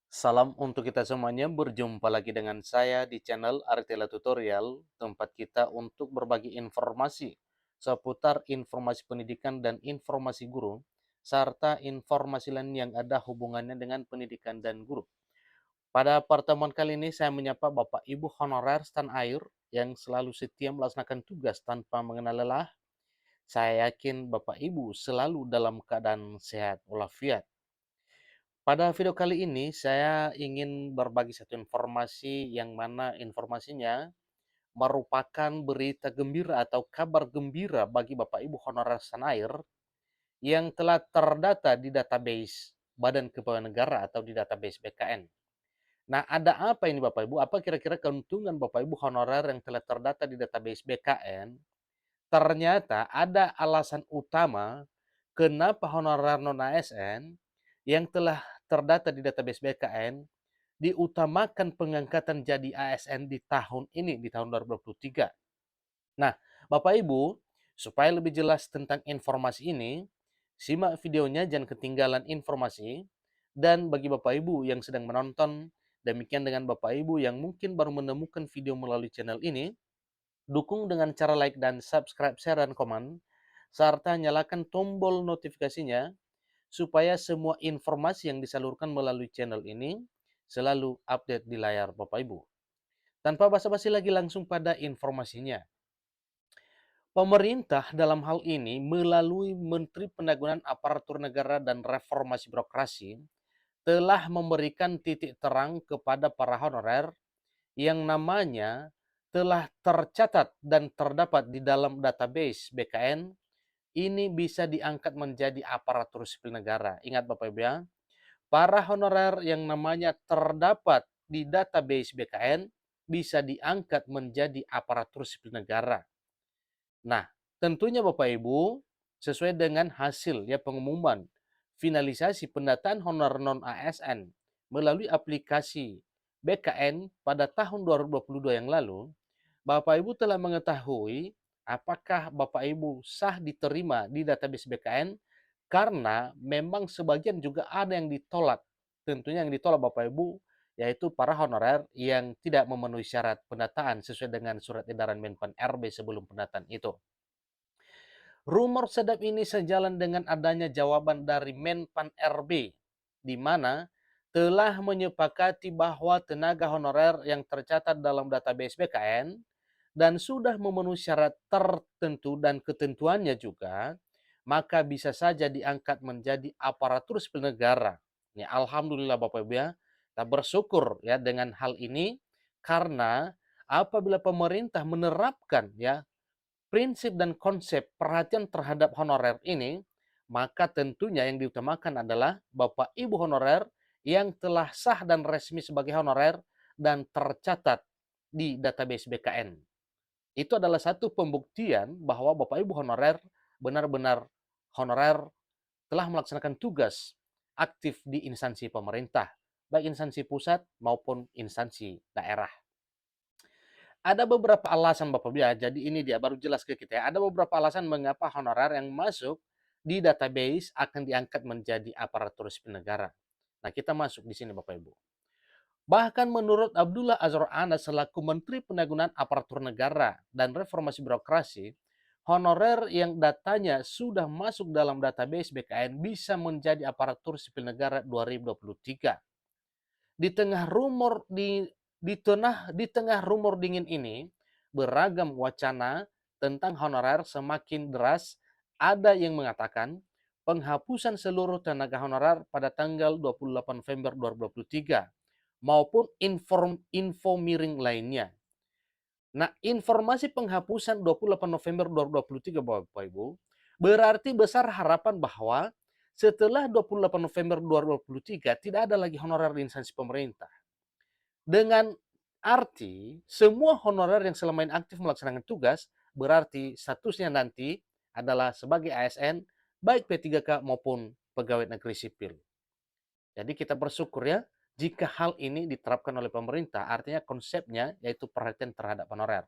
Salam untuk kita semuanya, berjumpa lagi dengan saya di channel Artela Tutorial, tempat kita untuk berbagi informasi seputar informasi pendidikan dan informasi guru, serta informasi lain yang ada hubungannya dengan pendidikan dan guru. Pada pertemuan kali ini saya menyapa Bapak Ibu honorer stan air yang selalu setia melaksanakan tugas tanpa mengenal lelah. Saya yakin Bapak Ibu selalu dalam keadaan sehat walafiat. Pada video kali ini, saya ingin berbagi satu informasi yang mana informasinya merupakan berita gembira atau kabar gembira bagi Bapak Ibu honorer Sanair yang telah terdata di database Badan Kepegawaian Negara atau di database BKN. Nah, ada apa ini Bapak Ibu? Apa kira-kira keuntungan Bapak Ibu honorer yang telah terdata di database BKN? Ternyata ada alasan utama kenapa honorer non-ASN yang telah terdata di database BKN diutamakan pengangkatan jadi ASN di tahun ini, di tahun 2023. Nah, Bapak Ibu, supaya lebih jelas tentang informasi ini, simak videonya, jangan ketinggalan informasi. Dan bagi Bapak Ibu yang sedang menonton, demikian dengan Bapak Ibu yang mungkin baru menemukan video melalui channel ini, dukung dengan cara like dan subscribe, share, dan komen, serta nyalakan tombol notifikasinya supaya semua informasi yang disalurkan melalui channel ini selalu update di layar Bapak Ibu. Tanpa basa-basi lagi langsung pada informasinya. Pemerintah dalam hal ini melalui Menteri Pendagangan Aparatur Negara dan Reformasi Birokrasi telah memberikan titik terang kepada para honorer yang namanya telah tercatat dan terdapat di dalam database BKN ini bisa diangkat menjadi aparatur sipil negara. Ingat Bapak Ibu ya, para honorer yang namanya terdapat di database BKN bisa diangkat menjadi aparatur sipil negara. Nah, tentunya Bapak Ibu, sesuai dengan hasil ya pengumuman finalisasi pendataan honor non ASN melalui aplikasi BKN pada tahun 2022 yang lalu, Bapak Ibu telah mengetahui apakah Bapak Ibu sah diterima di database BKN karena memang sebagian juga ada yang ditolak. Tentunya yang ditolak Bapak Ibu yaitu para honorer yang tidak memenuhi syarat pendataan sesuai dengan surat edaran Menpan RB sebelum pendataan itu. Rumor sedap ini sejalan dengan adanya jawaban dari Menpan RB, di mana telah menyepakati bahwa tenaga honorer yang tercatat dalam database BKN dan sudah memenuhi syarat tertentu dan ketentuannya juga, maka bisa saja diangkat menjadi aparatur sipil negara. Ya, alhamdulillah Bapak Ibu ya, kita bersyukur ya dengan hal ini karena apabila pemerintah menerapkan ya prinsip dan konsep perhatian terhadap honorer ini, maka tentunya yang diutamakan adalah Bapak Ibu honorer yang telah sah dan resmi sebagai honorer dan tercatat di database BKN. Itu adalah satu pembuktian bahwa Bapak Ibu honorer benar-benar honorer telah melaksanakan tugas aktif di instansi pemerintah, baik instansi pusat maupun instansi daerah. Ada beberapa alasan Bapak ya, jadi ini dia baru jelas ke kita ya. Ada beberapa alasan mengapa honorer yang masuk di database akan diangkat menjadi aparatur sipil negara. Nah, kita masuk di sini Bapak Ibu. Bahkan menurut Abdullah Azwar Anas selaku Menteri Pendagangan Aparatur Negara dan Reformasi Birokrasi, honorer yang datanya sudah masuk dalam database BKN bisa menjadi aparatur sipil negara 2023. Di tengah rumor di tengah rumor dingin ini, beragam wacana tentang honorer semakin deras. Ada yang mengatakan penghapusan seluruh tenaga honorer pada tanggal 28 November 2023 maupun info miring lainnya. Nah, informasi penghapusan 28 November 2023 Bapak Ibu berarti besar harapan bahwa setelah 28 November 2023 tidak ada lagi honorer di instansi pemerintah. Dengan arti semua honorer yang selama ini aktif melaksanakan tugas berarti statusnya nanti adalah sebagai ASN baik P3K maupun pegawai negeri sipil. Jadi kita bersyukur ya jika hal ini diterapkan oleh pemerintah, artinya konsepnya yaitu perhatian terhadap honorer.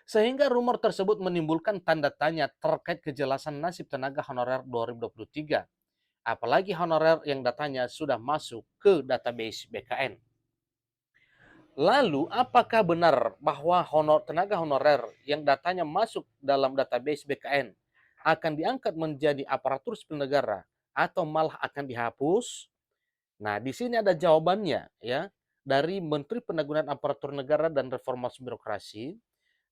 Sehingga rumor tersebut menimbulkan tanda tanya terkait kejelasan nasib tenaga honorer 2023. apalagi honorer yang datanya sudah masuk ke database BKN. Lalu, apakah benar bahwa tenaga honorer yang datanya masuk dalam database BKN akan diangkat menjadi aparatur sipil negara atau malah akan dihapus? Nah, di sini ada jawabannya ya dari Menteri Penanggulangan Aparatur Negara dan Reformasi Birokrasi,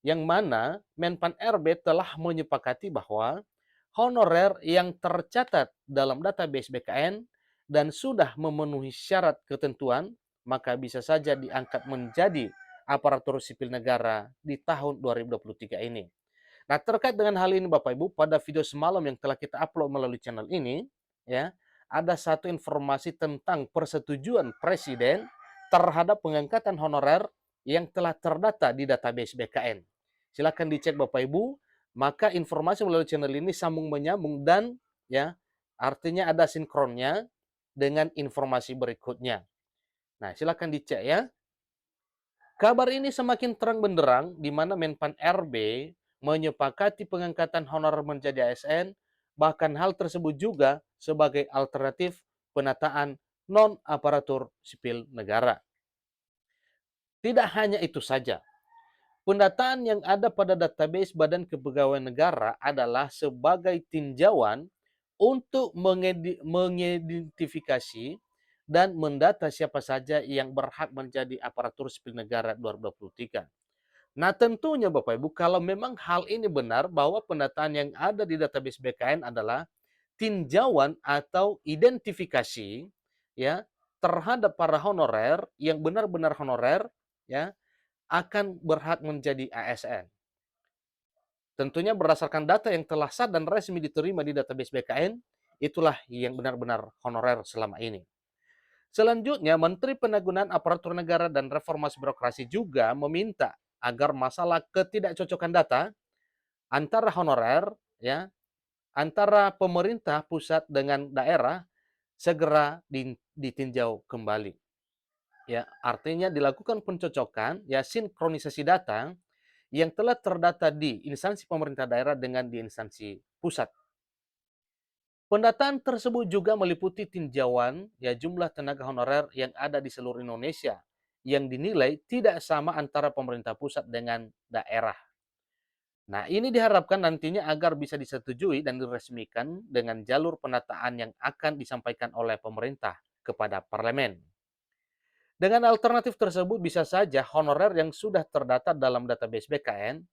yang mana Menpan RB telah menyepakati bahwa honorer yang tercatat dalam database BKN dan sudah memenuhi syarat ketentuan, maka bisa saja diangkat menjadi aparatur sipil negara di tahun 2023 ini. Nah, terkait dengan hal ini Bapak Ibu, pada video semalam yang telah kita upload melalui channel ini, ya, ada satu informasi tentang persetujuan Presiden terhadap pengangkatan honorer yang telah terdata di database BKN. Silakan dicek Bapak Ibu, maka informasi melalui channel ini sambung menyambung dan ya, artinya ada sinkronnya dengan informasi berikutnya. Nah, silakan dicek ya. Kabar ini semakin terang benderang di mana Menpan RB menyepakati pengangkatan honorer menjadi ASN, bahkan hal tersebut juga sebagai alternatif penataan non-aparatur sipil negara. Tidak hanya itu saja, pendataan yang ada pada database Badan Kepegawaian Negara adalah sebagai tinjauan untuk mengidentifikasi dan mendata siapa saja yang berhak menjadi aparatur sipil negara 2023. Nah, tentunya Bapak Ibu, kalau memang hal ini benar bahwa pendataan yang ada di database BKN adalah tinjauan atau identifikasi ya terhadap para honorer yang benar-benar honorer ya akan berhak menjadi ASN. Tentunya berdasarkan data yang telah sah dan resmi diterima di database BKN, itulah yang benar-benar honorer selama ini. Selanjutnya, Menteri Penanggulangan Aparatur Negara dan Reformasi Birokrasi juga meminta agar masalah ketidakcocokan data antara honorer ya, antara pemerintah pusat dengan daerah segera ditinjau kembali. Ya, artinya dilakukan pencocokan ya sinkronisasi data yang telah terdata di instansi pemerintah daerah dengan di instansi pusat. Pendataan tersebut juga meliputi tinjauan ya jumlah tenaga honorer yang ada di seluruh Indonesia yang dinilai tidak sama antara pemerintah pusat dengan daerah. Nah, ini diharapkan nantinya agar bisa disetujui dan diresmikan dengan jalur penataan yang akan disampaikan oleh pemerintah kepada parlemen. Dengan alternatif tersebut bisa saja honorer yang sudah terdata dalam database BKN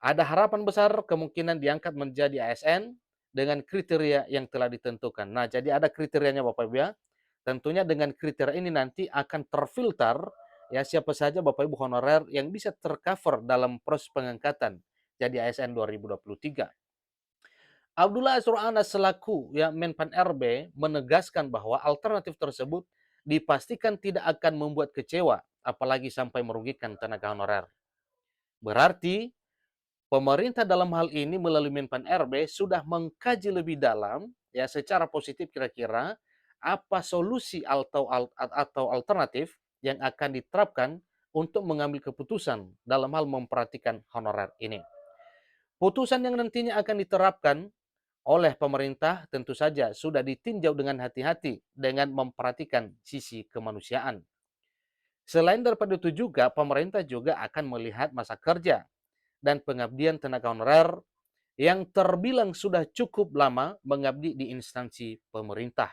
ada harapan besar kemungkinan diangkat menjadi ASN dengan kriteria yang telah ditentukan. Nah, jadi ada kriterianya Bapak Ibu ya. Tentunya dengan kriteria ini nanti akan terfilter ya siapa saja Bapak Ibu honorer yang bisa tercover dalam proses pengangkatan jadi ASN 2023. Abdullah Azwar Anas selaku ya Menpan RB menegaskan bahwa alternatif tersebut dipastikan tidak akan membuat kecewa apalagi sampai merugikan tenaga honorer. Berarti pemerintah dalam hal ini melalui Menpan RB sudah mengkaji lebih dalam ya secara positif kira-kira apa solusi atau alternatif yang akan diterapkan untuk mengambil keputusan dalam hal memperhatikan honorer ini. Putusan yang nantinya akan diterapkan oleh pemerintah tentu saja sudah ditinjau dengan hati-hati dengan memperhatikan sisi kemanusiaan. Selain daripada itu juga, pemerintah juga akan melihat masa kerja dan pengabdian tenaga honorer yang terbilang sudah cukup lama mengabdi di instansi pemerintah.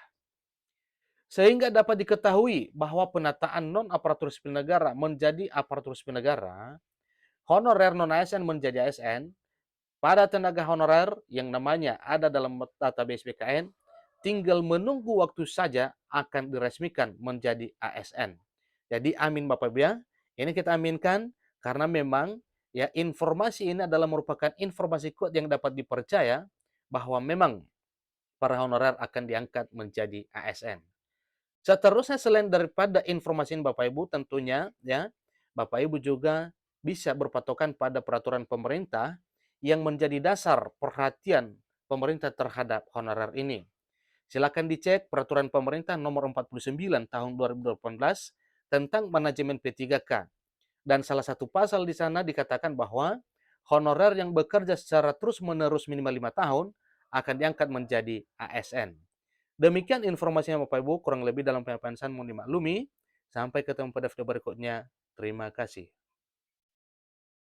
Sehingga dapat diketahui bahwa penataan non-aparatur sipil negara menjadi aparatur sipil negara, honorer non-ASN menjadi ASN, pada tenaga honorer yang namanya ada dalam database BKN, tinggal menunggu waktu saja akan diresmikan menjadi ASN. Jadi amin Bapak Ibu ya. Ini kita aminkan karena memang ya informasi ini adalah merupakan informasi kuat yang dapat dipercaya bahwa memang para honorer akan diangkat menjadi ASN. Seterusnya selain daripada informasi ini Bapak Ibu tentunya ya Bapak Ibu juga bisa berpatokan pada peraturan pemerintah yang menjadi dasar perhatian pemerintah terhadap honorer ini. Silakan dicek peraturan pemerintah nomor 49 tahun 2018 tentang manajemen P3K. Dan salah satu pasal di sana dikatakan bahwa honorer yang bekerja secara terus-menerus minimal 5 tahun akan diangkat menjadi ASN. Demikian informasinya Bapak Ibu, kurang lebih dalam penyampaian saya mohon dimaklumi. Sampai ketemu pada video berikutnya. Terima kasih.